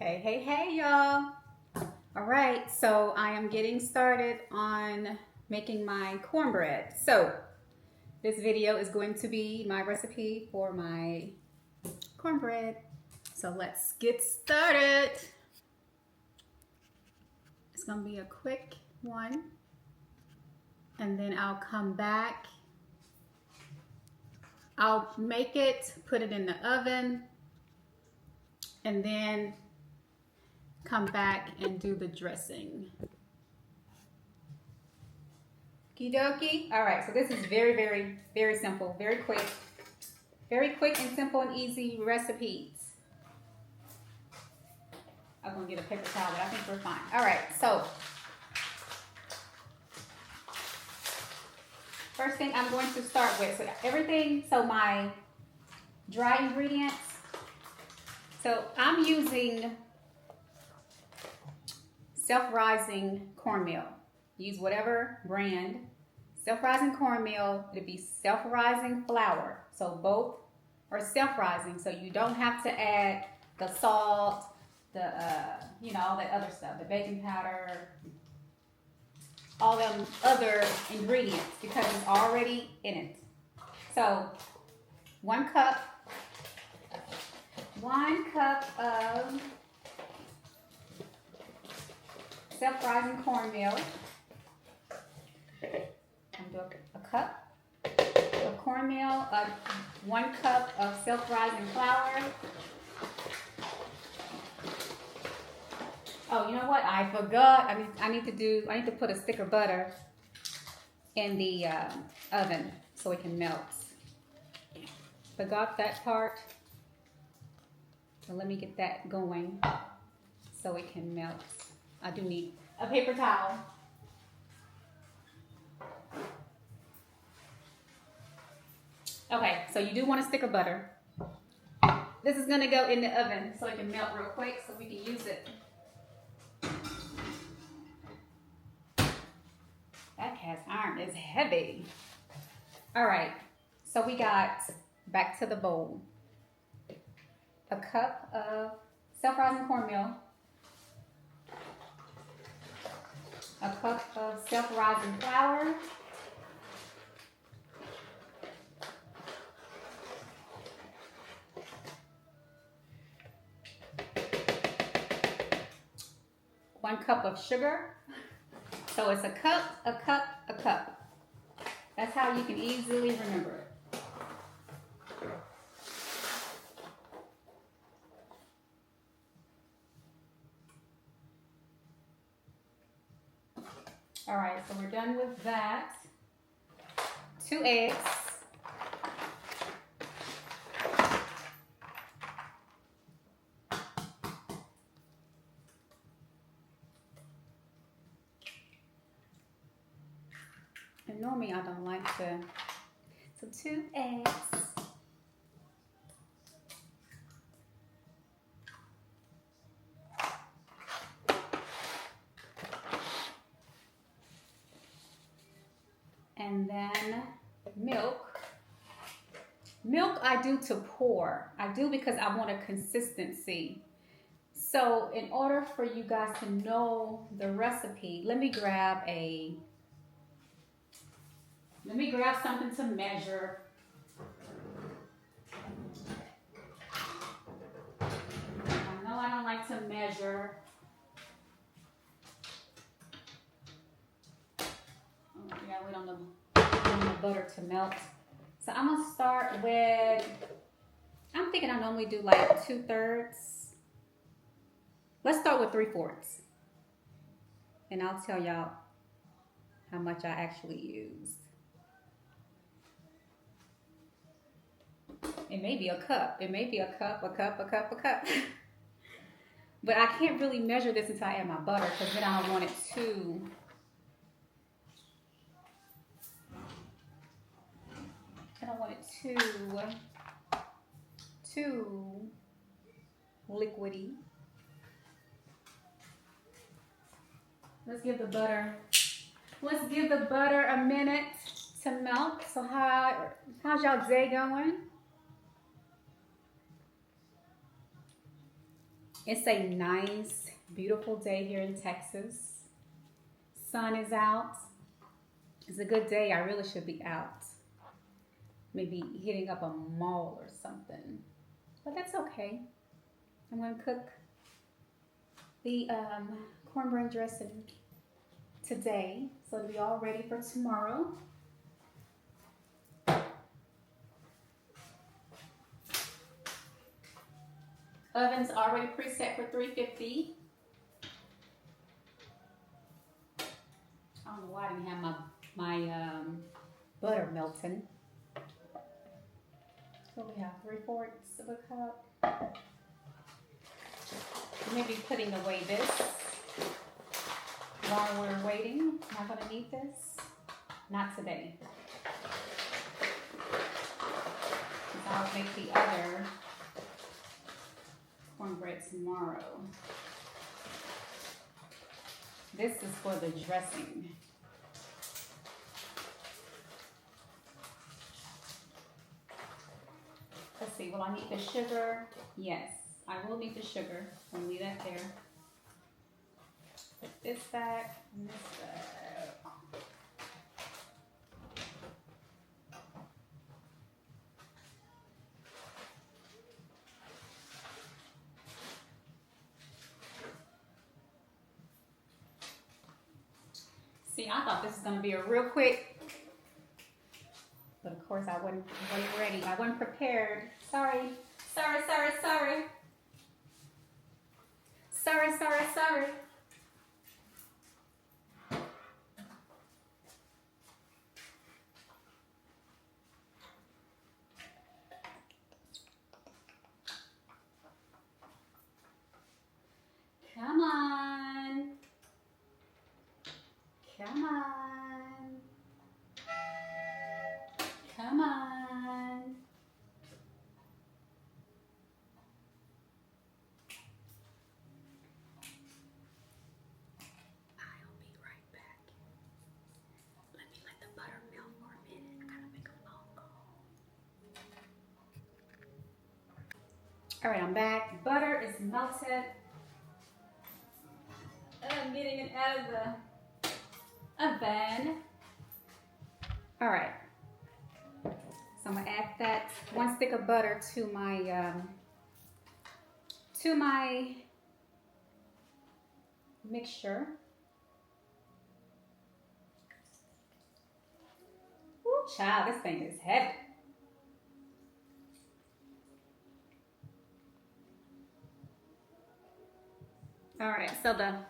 Hey, hey, hey, y'all. All right, so I am getting started on making my cornbread. So this video is going to be my recipe for my cornbread. So let's get started. It's gonna be a quick one. And then I'll come back. I'll make it, put it in the oven, and then come back and do the dressing. Okie dokie. All right, so this is very, very simple, very quick and simple and easy recipes. I'm gonna get a paper towel, but I think we're fine. All right, so first thing I'm going to start with, so my dry ingredients. So I'm using self-rising cornmeal. Use whatever brand. Self-rising cornmeal, it'd be self-rising flour. So both are self-rising, so you don't have to add the salt, the all that other stuff, the baking powder, all them other ingredients, because it's already in it. So 1 cup of self-rising cornmeal. I'm doing a cup of cornmeal, 1 cup of self-rising flour. Oh, you know what? I forgot. I need to put a stick of butter in the oven so it can melt. Forgot that part. So let me get that going so it can melt. I do need a paper towel. Okay, so you do want a stick of butter. This is gonna go in the oven so it can melt real quick so we can use it. That cast iron is heavy. All right, so we got, back to the bowl, a cup of self-rising cornmeal, a cup of self-rising flour, one cup of sugar. So it's a cup, a cup, a cup. That's how you can easily remember it. All right, so we're done with that. 2 eggs. And normally I don't like to, so 2 eggs. And then milk. Milk I do to pour. I do because I want a consistency. So in order for you guys to know the recipe, let me grab something to measure. I know I don't like to measure. Oh, yeah, wait on the butter to melt. So I'm gonna start with, I'm thinking I normally do like 2/3. Let's start with 3/4. And I'll tell y'all how much I actually used. It may be a cup. It may be a cup, a cup, a cup, a cup. But I can't really measure this until I add my butter, because then I don't want it too liquidy. Let's give the butter a minute to melt. So how's y'all day going? It's a nice, beautiful day here in Texas. Sun is out. It's a good day. I really should be out. Maybe hitting up a mall or something. But that's okay. I'm going to cook the cornbread dressing today, so it'll be all ready for tomorrow. Oven's already preset for 350. I don't know why I didn't have my butter melting. So we have 3/4 of a cup. Maybe putting away this while we're waiting. Not gonna need this. Not today. I'll make the other cornbread tomorrow. This is for the dressing. Let's see, will I need the sugar? Yes, I will need the sugar. I'll leave that there. Put this back and this back. See, I thought this was going to be a real quick, but of course I wasn't ready. I wasn't prepared. Sorry. Come on. Come on. Come on. I'll be right back. Let me let the butter melt for a minute. I gotta make a phone call. All right, I'm back. Butter is melted. I'm getting it out of the oven. All right. So I'm gonna add that 1 stick of butter to my mixture. Ooh, child, this thing is heavy. All right, so the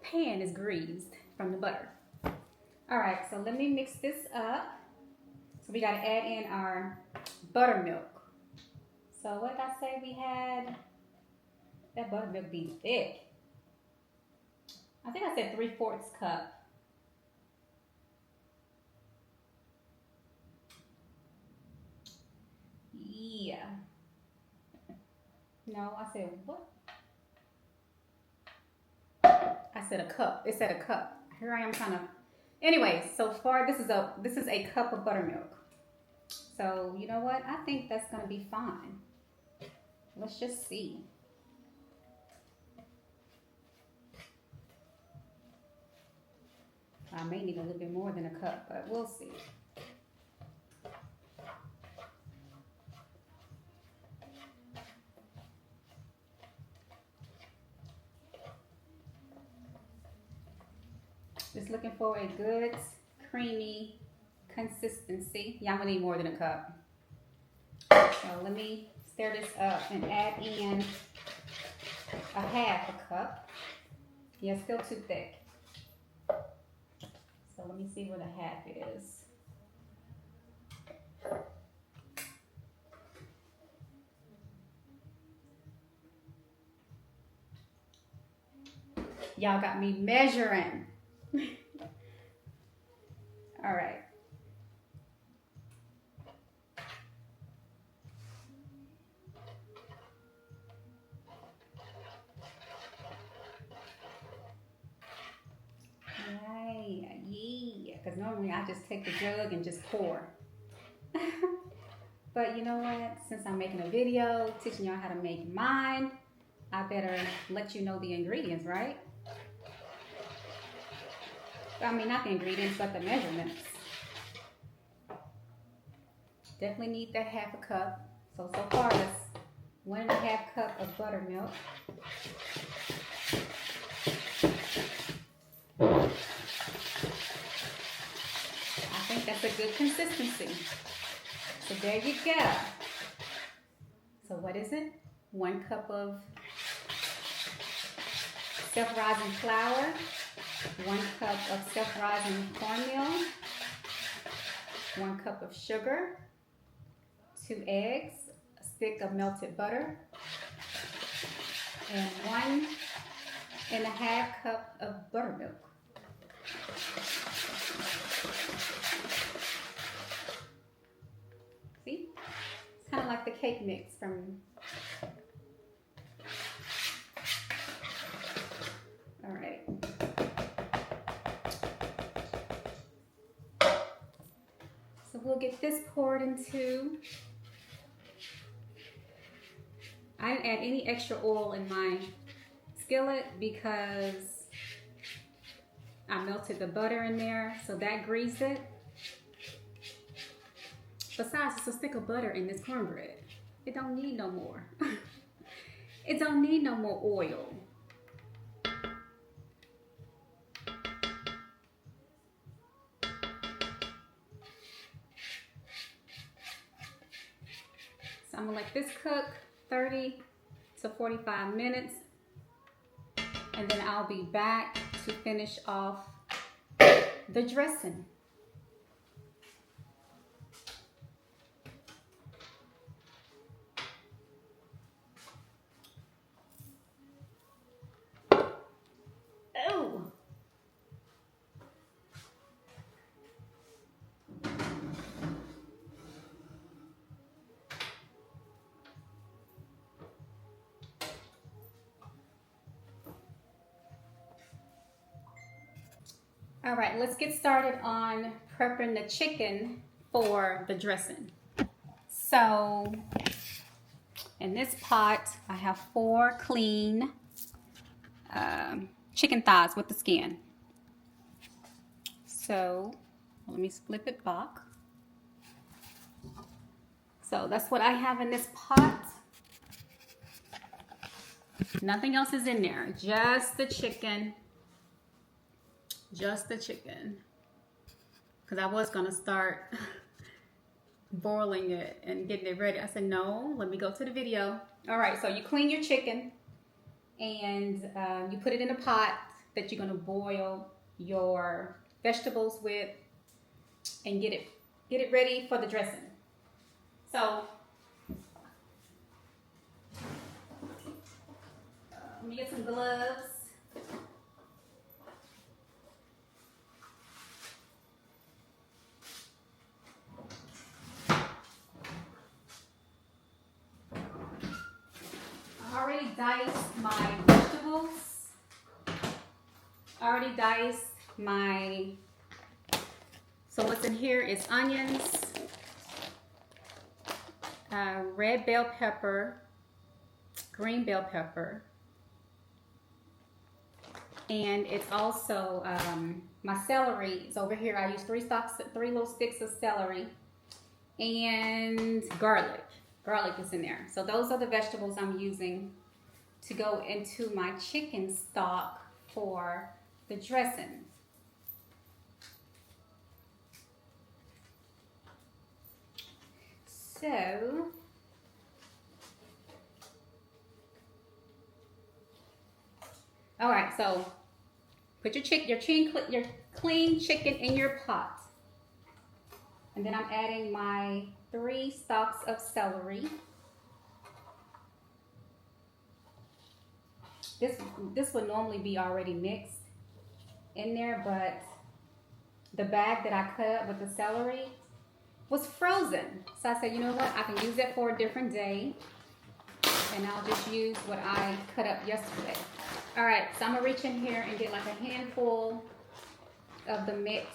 pan is greased from the butter. All right, so let me mix this up. So we got to add in our buttermilk. So what did I say we had? That buttermilk be thick. I think I said 3/4 cup. Yeah. No, I said what? I said a cup. It said a cup. Here I am trying to. Anyway, so far this is a cup of buttermilk. So you know what? I think that's gonna be fine. Let's just see. I may need a little bit more than a cup, but we'll see. Just looking for a good, creamy consistency. Yeah, I'm gonna need more than a cup. So let me stir this up and add in a 1/2 cup. Yeah, still too thick. So let me see where the 1/2 is. Y'all got me measuring. All right. Yeah. Because normally I just take the jug and just pour. But you know what? Since I'm making a video teaching y'all how to make mine, I I better let you know the ingredients, right? I mean, not the ingredients, but the measurements. Definitely need that half a cup. So far, that's 1.5 cup of buttermilk. I think that's a good consistency. So there you go. So what is it? 1 cup of self-rising flour, 1 cup of self-rising cornmeal, 1 cup of sugar, 2 eggs, a stick of melted butter, and 1.5 cup of buttermilk. See? It's kind of like the cake mix from... All right. So we'll get this poured into... I didn't add any extra oil in my skillet because I melted the butter in there, so that greased it. Besides, it's a stick of butter in this cornbread. It don't need no more. It don't need no more oil. So I'm gonna let this cook 30 to 45 minutes, and then I'll be back to finish off the dressing. Oh! All right, let's get started on prepping the chicken for the dressing. So in this pot, I have 4 clean chicken thighs with the skin. So let me flip it back. So that's what I have in this pot. Nothing else is in there, just the chicken. Just the chicken, because I was gonna start boiling it and getting it ready. I said, no, let me go to the video. All right, so you clean your chicken and you put it in a pot that you're gonna boil your vegetables with and get it ready for the dressing. So let me get some gloves. I already diced my vegetables. I already diced my... So what's in here is onions, red bell pepper, green bell pepper, and it's also my celery is over here. I use 3 little sticks of celery, and garlic. Garlic is in there. So those are the vegetables I'm using to go into my chicken stock for the dressing. So all right, so put your clean chicken in your pot. And then I'm adding my 3 stalks of celery. This would normally be already mixed in there, but the bag that I cut up with the celery was frozen. So I said, you know what? I can use that for a different day, and I'll just use what I cut up yesterday. All right, so I'm gonna reach in here and get like a handful of the mix.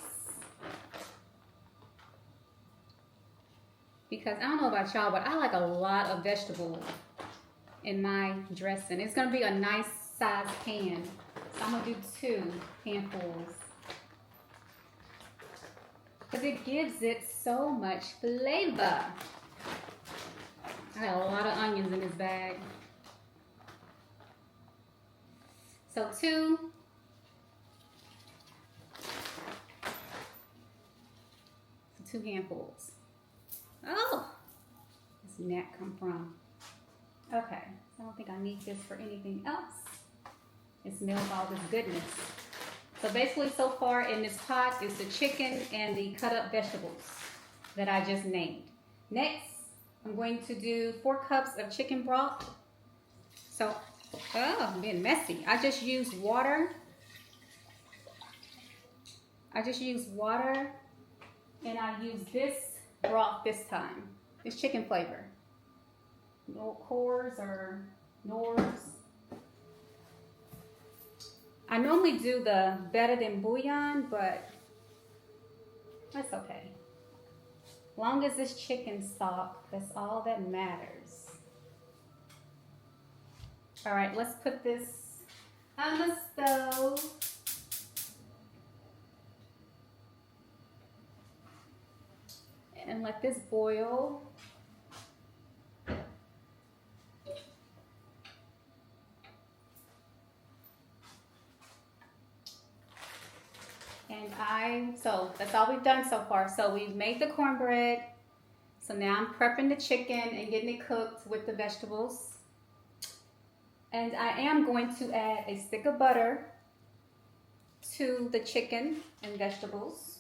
Because I don't know about y'all, but I like a lot of vegetables in my dressing. It's gonna be a nice size pan. So I'm gonna do 2 handfuls. Because it gives it so much flavor. I got a lot of onions in this bag. So 2. 2 handfuls. Oh, where's the net come from? Okay, I don't think I need this for anything else. It smells all this goodness. So basically so far in this pot is the chicken and the cut up vegetables that I just named. Next, I'm going to do 4 cups of chicken broth. So, oh, I'm being messy. I just use water. And I use this broth this time. It's chicken flavor. No cores or nors. I normally do the better than bouillon, but that's okay. Long as this chicken stock, that's all that matters. All right, let's put this on the stove. And let this boil. So that's all we've done so far. So we've made the cornbread. So now I'm prepping the chicken and getting it cooked with the vegetables. And I am going to add a stick of butter to the chicken and vegetables.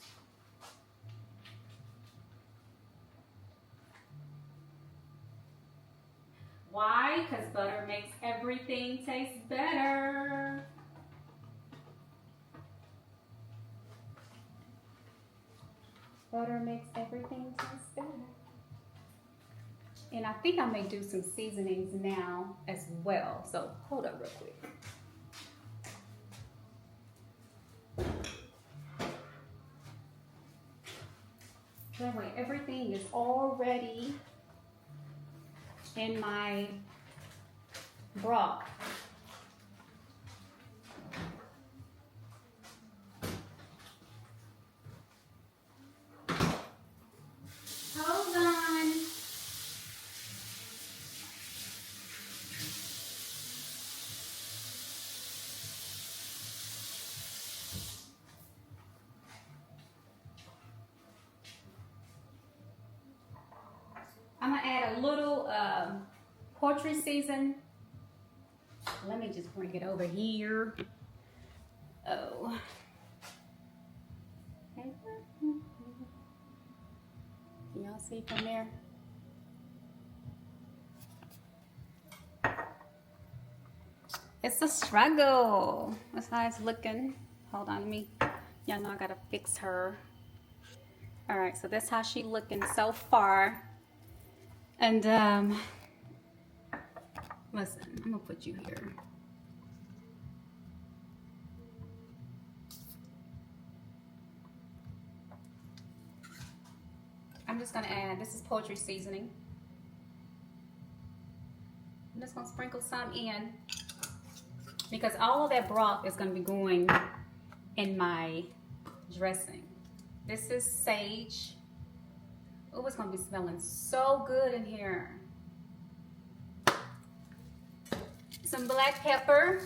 Why? Because butter makes everything taste better. Butter makes everything taste better. And I think I may do some seasonings now as well. So hold up real quick. That way everything is already in my broth. Hold on. I'm gonna add a little poultry season. Let me just bring it over here. Oh. Can y'all see from there? It's a struggle. That's how it's looking. Hold on, y'all know I gotta fix her. All right, so that's how she looking so far. And listen, I'm gonna put you here. I'm just gonna add, this is poultry seasoning. I'm just gonna sprinkle some in because all of that broth is gonna be going in my dressing. This is sage. Oh, it's gonna be smelling so good in here. Some black pepper.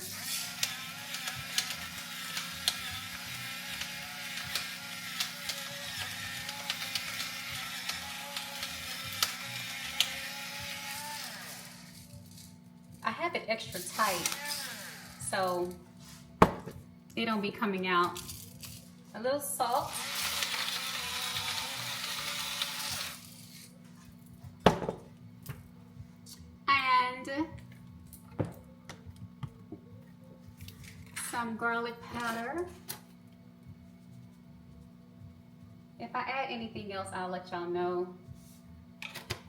I have it extra tight, so it don't be coming out. A little salt. And some garlic powder. If I add anything else, I'll let y'all know.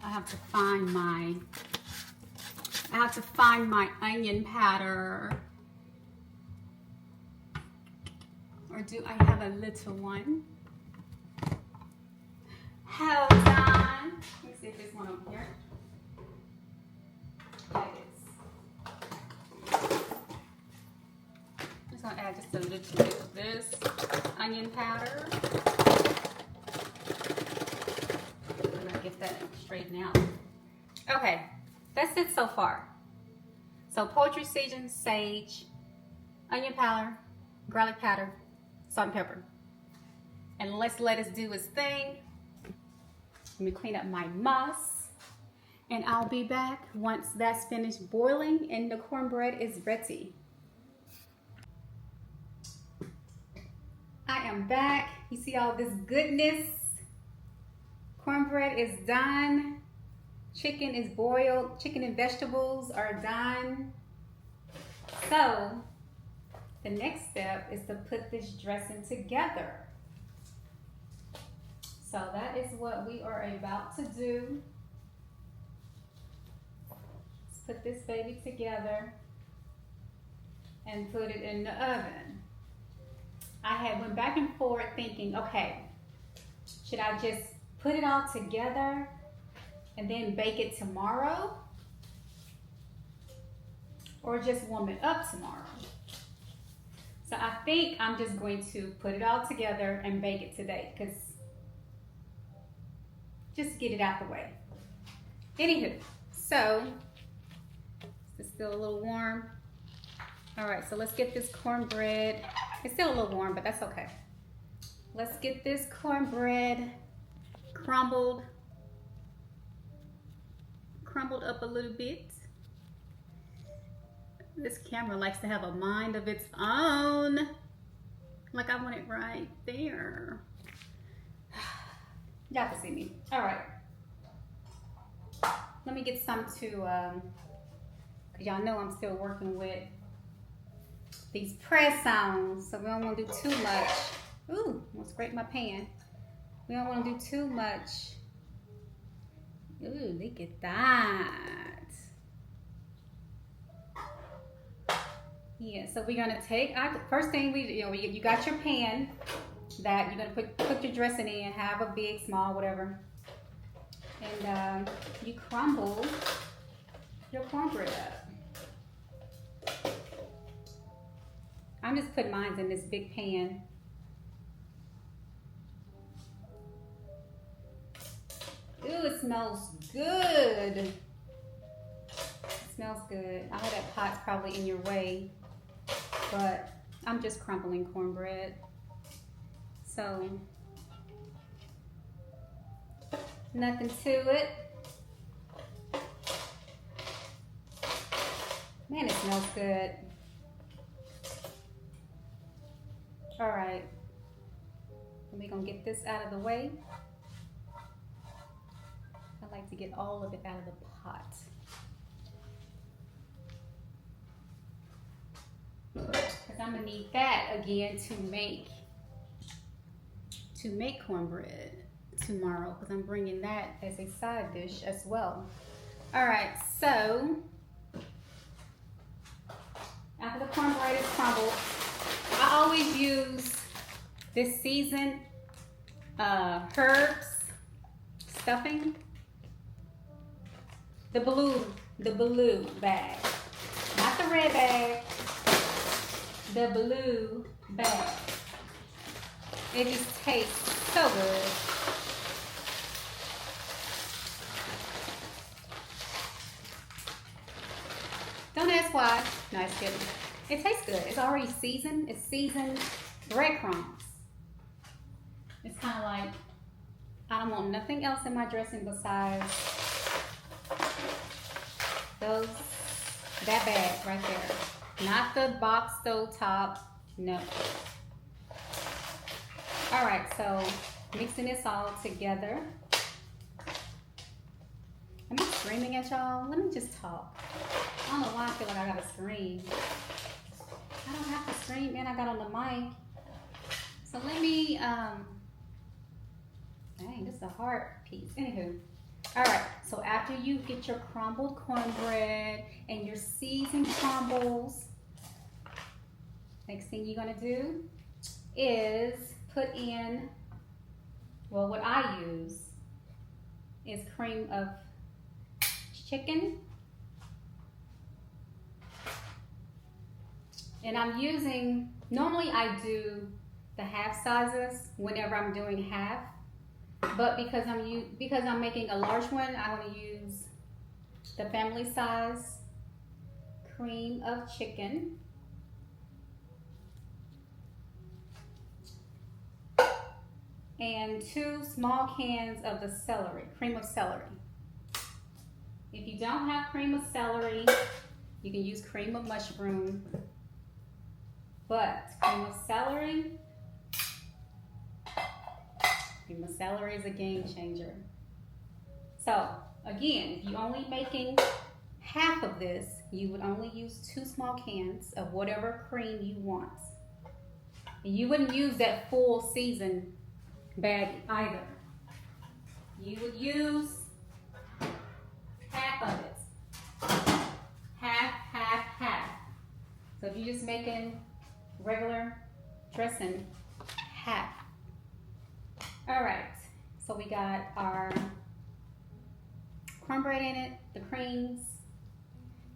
I have to find my onion powder. Or do I have a little one? Hold on. Let me see if there's one over here. There it is. gonna add just a little bit of this onion powder. I'm gonna get that straightened out. Okay, that's it so far. So poultry season, sage, onion powder, garlic powder, salt and pepper. And let's let it do its thing. Let me clean up my muss. And I'll be back once that's finished boiling and the cornbread is ready. I am back. You see all this goodness? Cornbread is done. Chicken is boiled. Chicken and vegetables are done. So the next step is to put this dressing together. So that is what we are about to do. Let's put this baby together and put it in the oven. I had went back and forth thinking, okay, should I just put it all together and then bake it tomorrow? Or just warm it up tomorrow? So I think I'm just going to put it all together and bake it today, because just get it out the way. Anywho, so it's still a little warm. All right, so let's get this cornbread. It's still a little warm, but that's okay. Let's get this cornbread crumbled up a little bit. This camera likes to have a mind of its own. Like I want it right there. Y'all can see me. All right. Let me get some to, cause y'all know I'm still working with these press ons, so we don't want to do too much. Ooh, I'm gonna scrape my pan. We don't want to do too much. Ooh, look at that. Yeah, so we're gonna take, first thing you got your pan that you're gonna put your dressing in, have a big, small, whatever. And you crumble your cornbread up. I'm just putting mine in this big pan. Ooh, it smells good. It smells good. I know that pot's probably in your way, but I'm just crumbling cornbread. So, nothing to it. Man, it smells good. All right, we're gonna get this out of the way. I like to get all of it out of the pot. Because I'm gonna need that again to make cornbread tomorrow, because I'm bringing that as a side dish as well. All right, so after the cornbread is crumbled, I always use this seasoned herbs stuffing. The blue bag, not the red bag, the blue bag. It just tastes so good. Don't ask why. No, it's kidding. It tastes good. It's already seasoned. It's seasoned breadcrumbs. It's kind of like, I don't want nothing else in my dressing besides that bag right there. Not the box stove top, no. All right, so mixing this all together. Am I screaming at y'all? Let me just talk. I don't know why I feel like I gotta scream. I don't have to scream, and I got on the mic. So let me, dang, this is a hard piece. Anywho, all right, so after you get your crumbled cornbread and your seasoned crumbles, next thing you're gonna do is put in, well, what I use is cream of chicken, And I'm using, normally I do the half sizes whenever I'm doing half, but because I'm making a large one, I want to use the family size cream of chicken. And 2 small cans of the celery, cream of celery. If you don't have cream of celery, you can use cream of mushroom, but cream of celery is a game changer. So again, if you're only making half of this, you would only use 2 small cans of whatever cream you want. And you wouldn't use that full season bag either. You would use half of it. Half. So if you're just making regular dressing, half. All right, so we got our cornbread in it, the creams.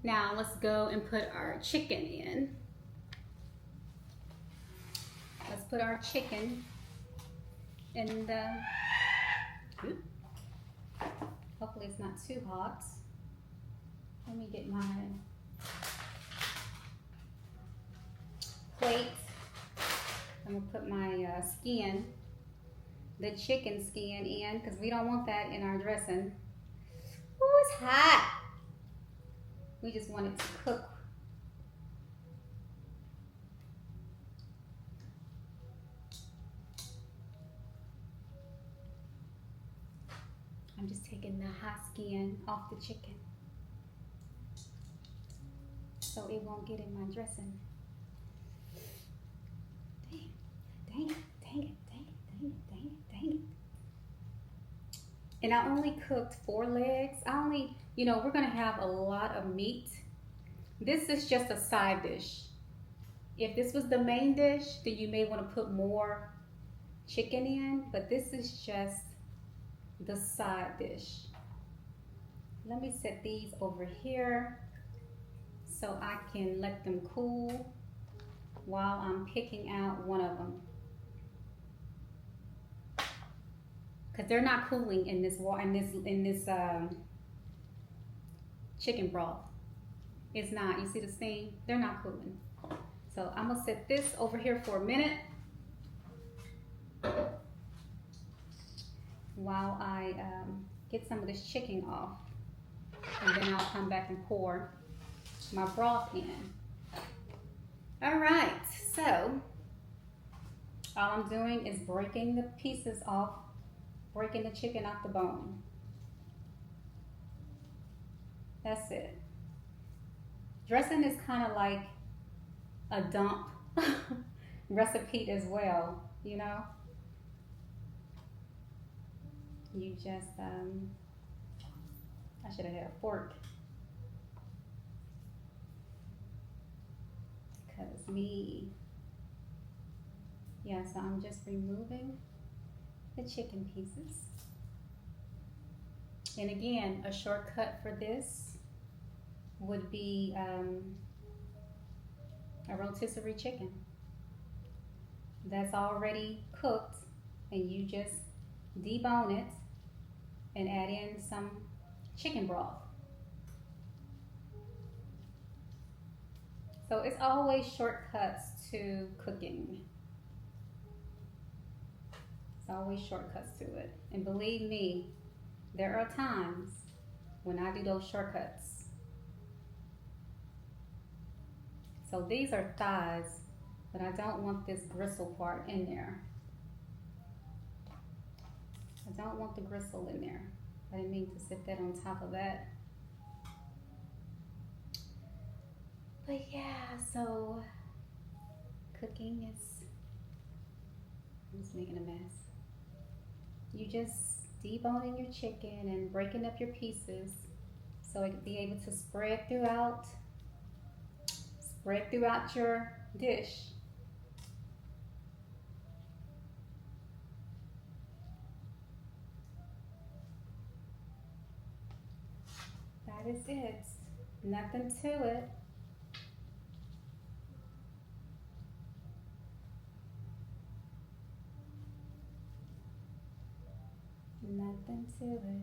Now let's go and put our chicken in. Let's put our chicken in the, hopefully it's not too hot. Let me get my plate. I'm gonna put my skin, the chicken skin in, because we don't want that in our dressing. Ooh, it's hot. We just want it to cook. I'm just taking the hot skin off the chicken so it won't get in my dressing. Dang it. And I only cooked 4 legs. We're gonna have a lot of meat. This is just a side dish. If this was the main dish, then you may want to put more chicken in, but this is just the side dish. Let me set these over here so I can let them cool while I'm picking out one of them, because they're not cooling in this chicken broth. It's not. You see the steam? They're not cooling. So I'm gonna set this over here for a minute while I get some of this chicken off, and then I'll come back and pour my broth in. All right, so all I'm doing is breaking the pieces off, breaking the chicken off the bone. That's it. Dressing is kind of like a dump recipe as well, you know? You just, I should have had a fork. So I'm just removing the chicken pieces. And again, a shortcut for this would be a rotisserie chicken that's already cooked, and you just debone it and add in some chicken broth. So it's always shortcuts to cooking. It's always shortcuts to it. And believe me, there are times when I do those shortcuts. So these are thighs, but I don't want this gristle part in there. I don't want the gristle in there. I didn't mean to sit that on top of that. But yeah, so cooking is, I'm just making a mess. You just deboning your chicken and breaking up your pieces so it can be able to spread throughout your dish. That is it. Nothing to it. Nothing to it.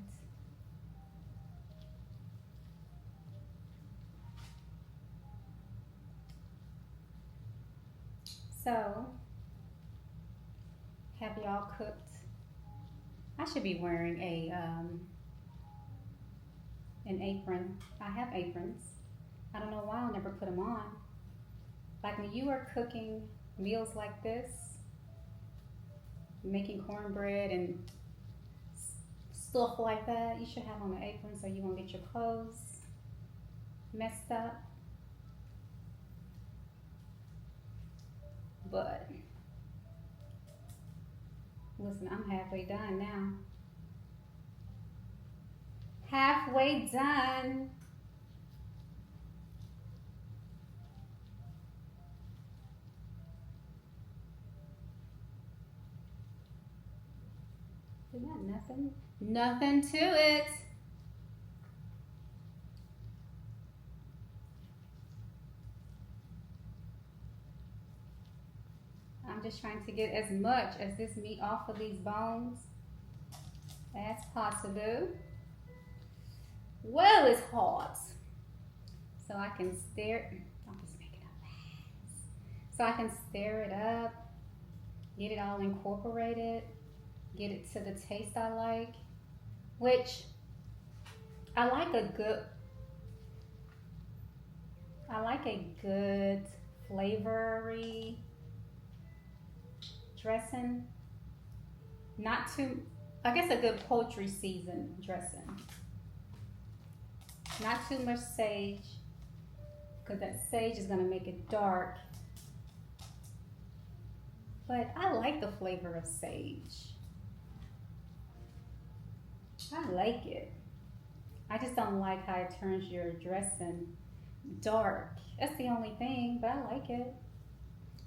So, have y'all cooked? I should be wearing an apron. I have aprons. I don't know why I'll never put them on. Like when you are cooking meals like this, making cornbread and stuff like that, you should have on an apron so you won't get your clothes messed up. But listen, I'm halfway done now. Halfway done. Isn't that nothing? Nothing to it. I'm just trying to get as much as this meat off of these bones as possible. Well, it's hot. So I can stir, I'm just making a mess. So I can stir it up, get it all incorporated, get it to the taste I like, which I like a good flavory dressing. Not too, I guess a good poultry seasoned dressing. Not too much sage, because that sage is gonna make it dark. But I like the flavor of sage. I like it. I just don't like how it turns your dressing dark. That's the only thing, but I like it.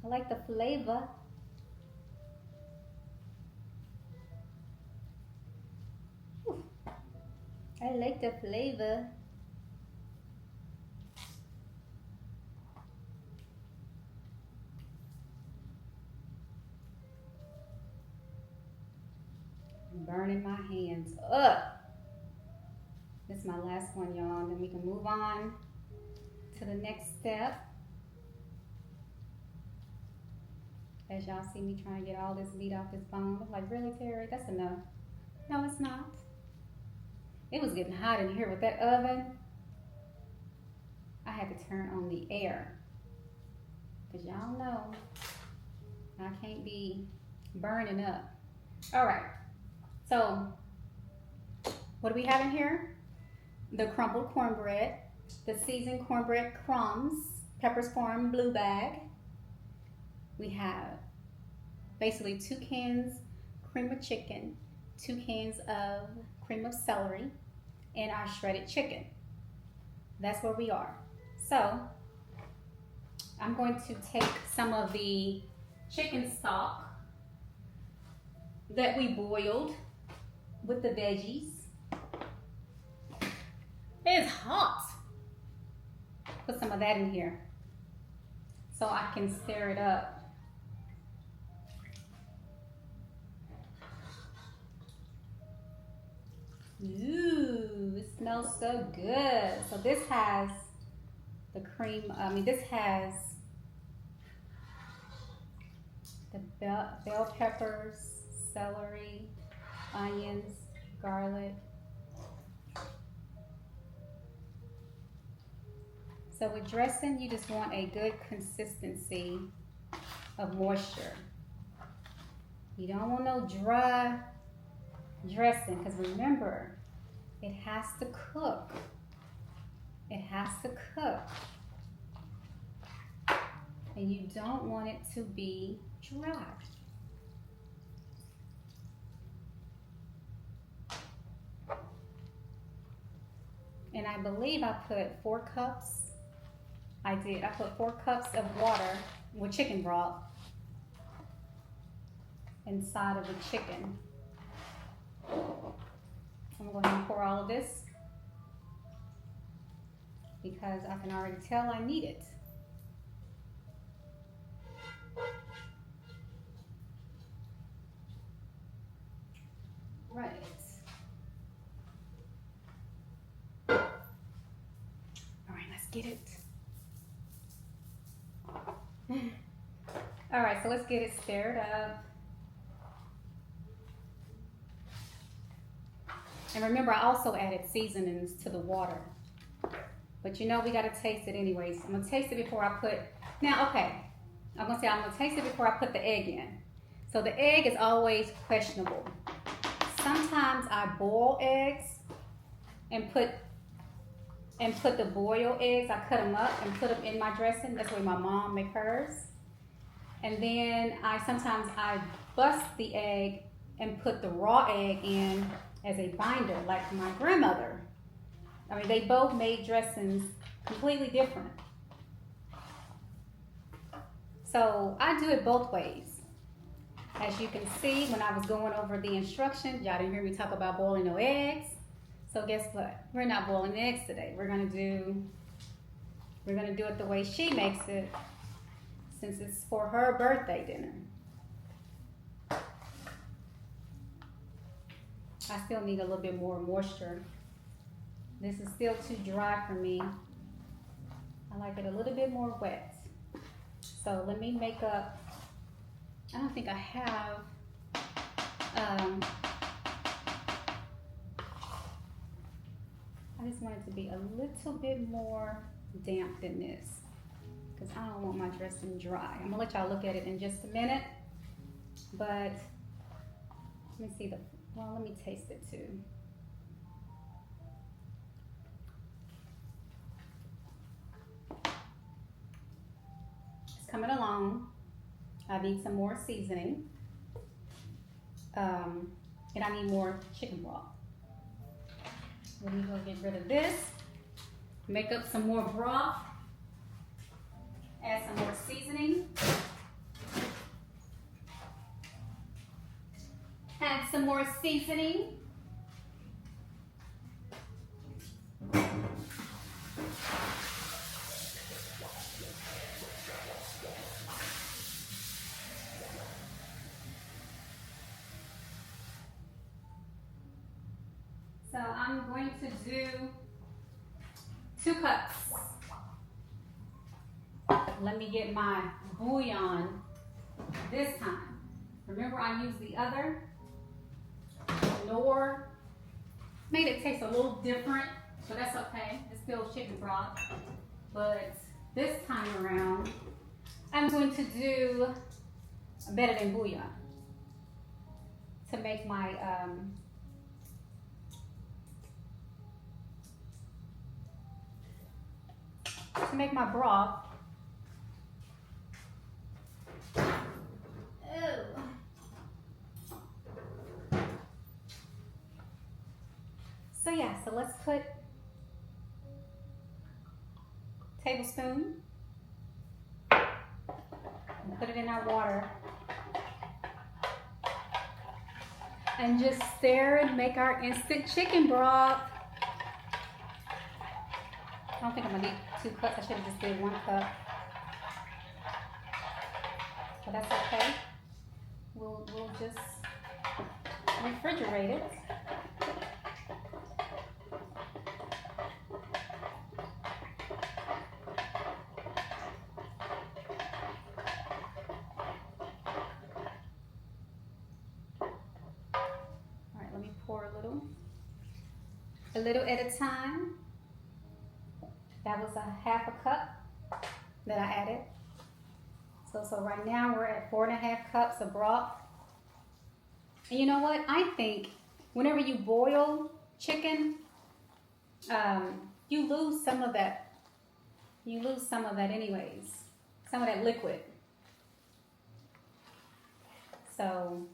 I like the flavor. Whew. I like the flavor. Burning my hands up. This is my last one, y'all, and then we can move on to the next step. As y'all see me trying to get all this meat off this bone. I'm like, really, Terry? That's enough. No, it's not. It was getting hot in here with that oven. I had to turn on the air. Because y'all know I can't be burning up. All right. So, what do we have in here? The crumbled cornbread, the seasoned cornbread crumbs, Pepper's Farm blue bag. We have basically 2 cans cream of chicken, 2 cans of cream of celery, and our shredded chicken. That's where we are. So, I'm going to take some of the chicken stock that we boiled with the veggies. It's hot. Put some of that in here so I can stir it up. Ooh, it smells so good. So this has the cream, this has the bell peppers, celery, onions, garlic. So with dressing, you just want a good consistency of moisture. You don't want no dry dressing, because remember, it has to cook. It has to cook. And you don't want it to be dry. And I believe I put 4 cups. I did. I put 4 cups of water with chicken broth inside of the chicken. I'm going to pour all of this because I can already tell I need it. Right. get it. All right, so let's get it stirred up. And remember, I also added seasonings to the water. But you know, we gotta taste it anyways. I'm gonna taste it before I put, now, okay. I'm gonna taste it before I put the egg in. So the egg is always questionable. Sometimes I boil eggs and put the boiled eggs, I cut them up and put them in my dressing. That's the way my mom make hers. And then sometimes I bust the egg and put the raw egg in as a binder, like my grandmother. I mean, they both made dressings completely different. So I do it both ways. As you can see, when I was going over the instructions, y'all didn't hear me talk about boiling no eggs. So guess what? We're not boiling eggs today. We're gonna do it the way she makes it, since it's for her birthday dinner. I still need a little bit more moisture. This is still too dry for me. I like it a little bit more wet. So let me make up, I don't think I have, I just want it to be a little bit more damp than this, because I don't want my dressing dry. I'm gonna let y'all look at it in just a minute, but let me see let me taste it too. It's coming along. I need some more seasoning, and I need more chicken broth. Let me go get rid of this, make up some more broth, add some more seasoning, add some more seasoning. So I'm going to do 2 cups. Let me get my bouillon this time. Remember, I used the other Knorr. Made it taste a little different, but that's okay. It's still chicken broth. But this time around, I'm going to do better than bouillon to make my broth. So yeah, so let's put tablespoon and put it in our water and just stir and make our instant chicken broth. I don't think I'm gonna need 2 cups. I should have just did 1 cup, but that's okay. We'll just refrigerate it. All right, let me pour a little at a time. That was a 1/2 cup that I added. So right now we're at 4.5 cups of broth. And you know what? I think whenever you boil chicken, you lose some of that. You lose some of that anyways. Some of that liquid. So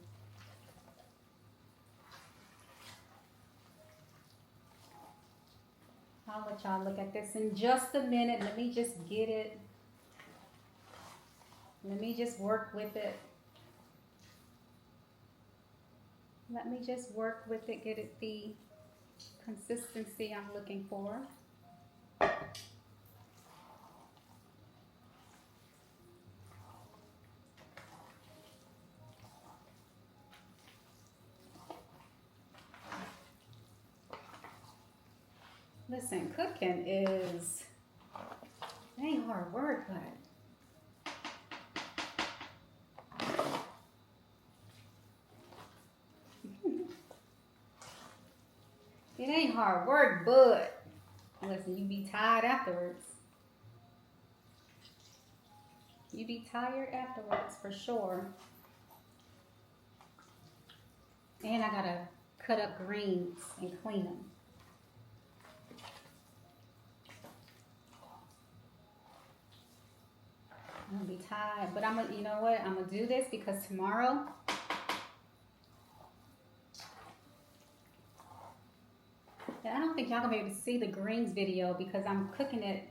I'll let y'all look at this in just a minute. Let me just get it. Let me just work with it. Let me just work with it, get it the consistency I'm looking for. Listen, cooking is hard work, but it ain't hard work, but listen, you be tired afterwards. You be tired afterwards for sure. And I gotta cut up greens and clean them. I'm gonna be tired, but you know what? I'm gonna do this because tomorrow I don't think y'all gonna be able to see the greens video because I'm cooking it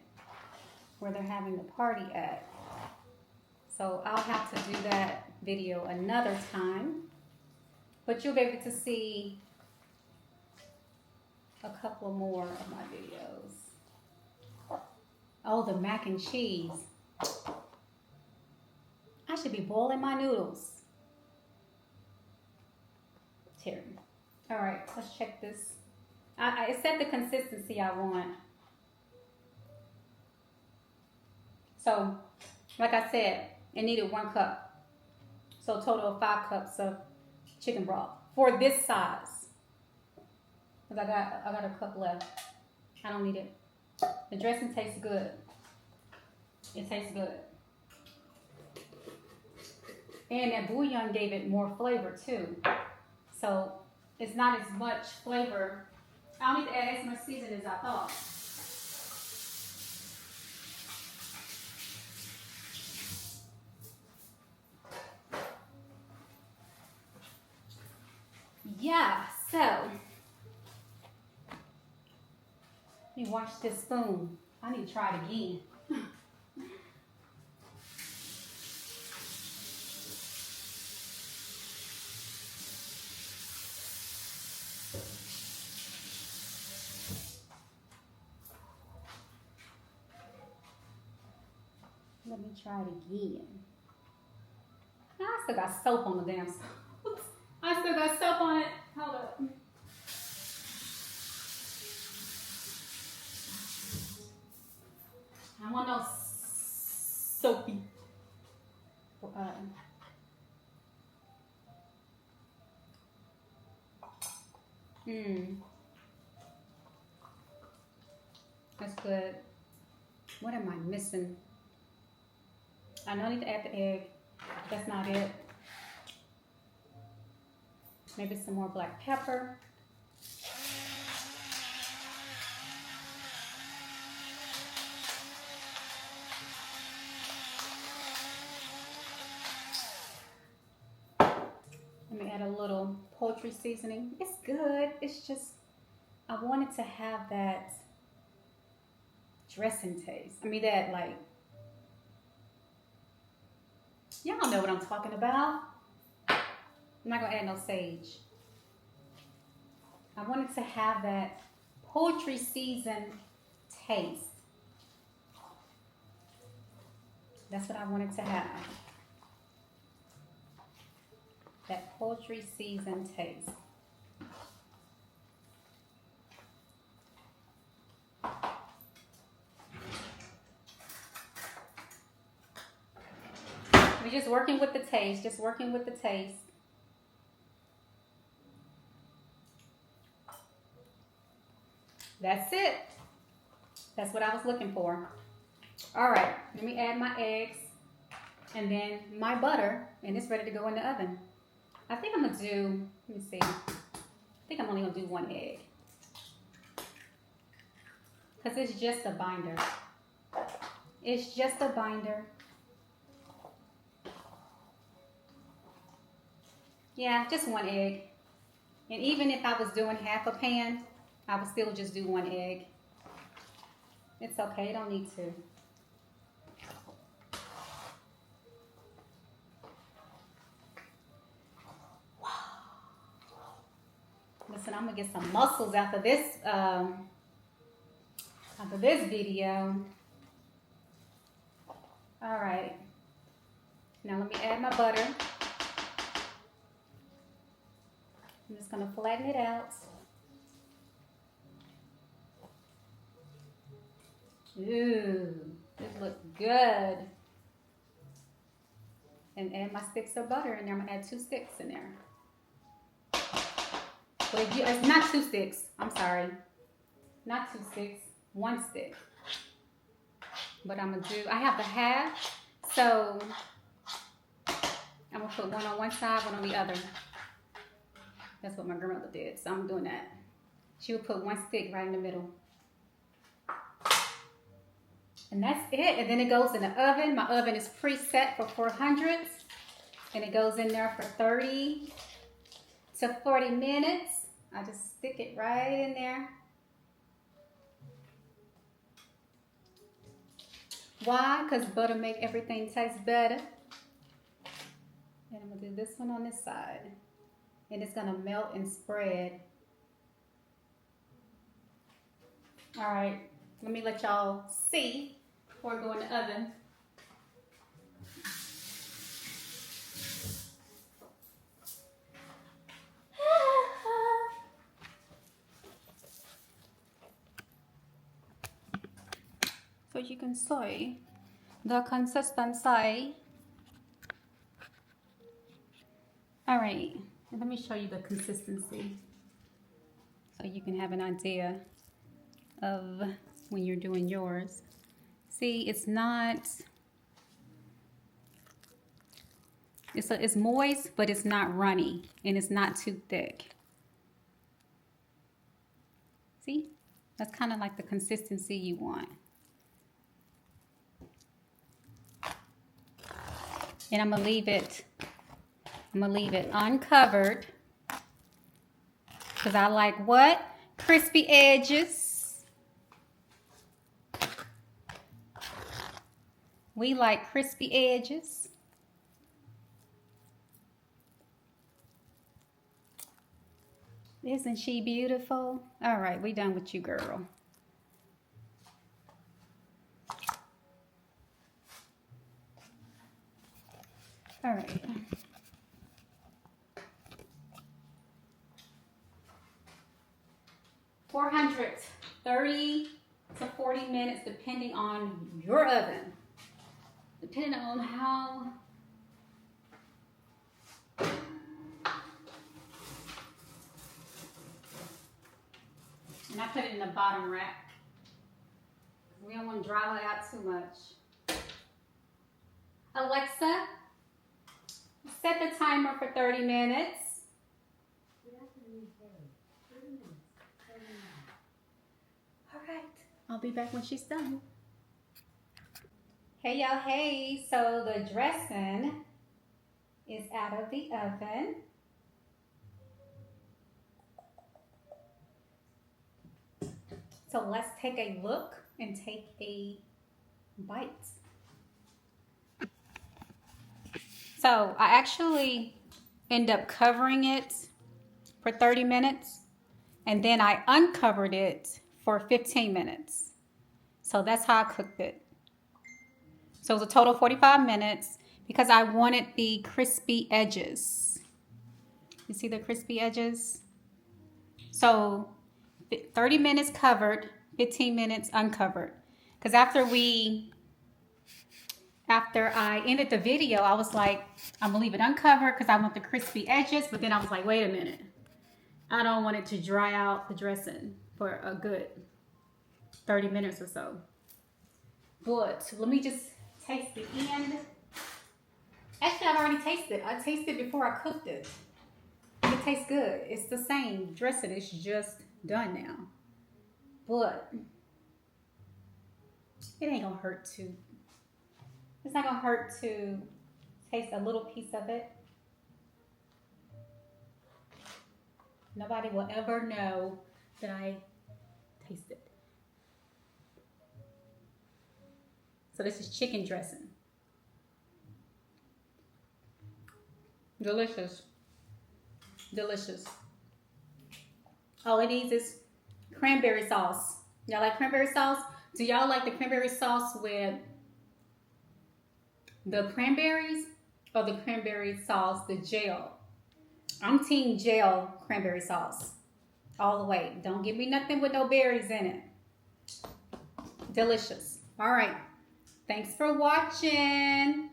where they're having the party at. So I'll have to do that video another time. But you'll be able to see a couple more of my videos. Oh, the mac and cheese. I should be boiling my noodles. Terrie. All right, let's check this. I set the consistency I want. So, like I said, it needed 1 cup. So a total of 5 cups of chicken broth for this size. Because I got a cup left. I don't need it. The dressing tastes good. It tastes good. And that bouillon gave it more flavor too. So it's not as much flavor. I don't need to add as much seasoning as I thought. Yeah, so let me wash this spoon. I need to try it again. Let me try it again. I still got soap on the damn spoon. I still got soap on it. Hold up. I want no soapy. That's good. What am I missing? I know I need to add the egg. That's not it. Maybe some more black pepper. Let me add a little poultry seasoning. It's good. It's just, I wanted to have that dressing taste. I mean that like, y'all know what I'm talking about. I'm not gonna add no sage. I wanted to have that poultry seasoned taste. That's what I wanted to have. That poultry seasoned taste. We're just working with the taste, just working with the taste. That's it. That's what I was looking for. All right, let me add my eggs and then my butter, and it's ready to go in the oven. I think I'm gonna do, let me see. I think I'm only gonna do 1 egg. Because it's just a binder. It's just a binder. Yeah, just 1 egg. And even if I was doing half a pan, I would still just do 1 egg. It's okay, don't need to. Listen, I'm gonna get some muscles after this video. All right. Now let me add my butter. I'm just gonna flatten it out. Ooh, This looks good. And add my sticks of butter in there. I'm gonna add 2 sticks in there. But it's not 2 sticks. I'm sorry. Not 2 sticks. 1 stick. But I'm gonna do, I have the half. So I'm gonna put one on one side, one on the other. That's what my grandmother did. So I'm doing that. She would put 1 stick right in the middle. And that's it. And then it goes in the oven. My oven is preset for 400. And it goes in there for 30 to 40 minutes. I just stick it right in there. Why? Because butter make everything taste better. And I'm going to do this one on this side. And it's going to melt and spread. All right. Let me let y'all see before I go in the oven. So you can see the consistency. All right, let me show you the consistency so you can have an idea of when you're doing yours. See, it's not, it's moist, but it's not runny, and it's not too thick. See, that's kind of like the consistency you want. And I'm gonna leave it uncovered because I like what? Crispy edges. We like crispy edges. Isn't she beautiful? All right, we done with you, girl. All right. $430 to 40 minutes, depending on your oven. Depending on how and I put it in the bottom rack. We don't want to dry it out too much. Alexa, set the timer for 30 minutes. All right, I'll be back when she's done. Hey y'all, hey. So the dressing is out of the oven. So let's take a look and take a bite. So I actually end up covering it for 30 minutes and then I uncovered it for 15 minutes. So that's how I cooked it. So it was a total of 45 minutes because I wanted the crispy edges. You see the crispy edges? So 30 minutes covered, 15 minutes uncovered. Because after I ended the video, I was like, I'm gonna leave it uncovered because I want the crispy edges. But then I was like, wait a minute. I don't want it to dry out the dressing for a good 30 minutes or so. But let me just taste the end. Actually, I've already tasted it. I tasted it before I cooked it. It tastes good. It's the same dressing. It's just done now. But it ain't gonna hurt to. It's not gonna hurt to taste a little piece of it. Nobody will ever know that I tasted. So this is chicken dressing. Delicious. Delicious. All it needs is cranberry sauce. Y'all like cranberry sauce? Do y'all like the cranberry sauce with the cranberries or the cranberry sauce, the gel? I'm team gel cranberry sauce all the way. Don't give me nothing with no berries in it. Delicious. All right. Thanks for watching.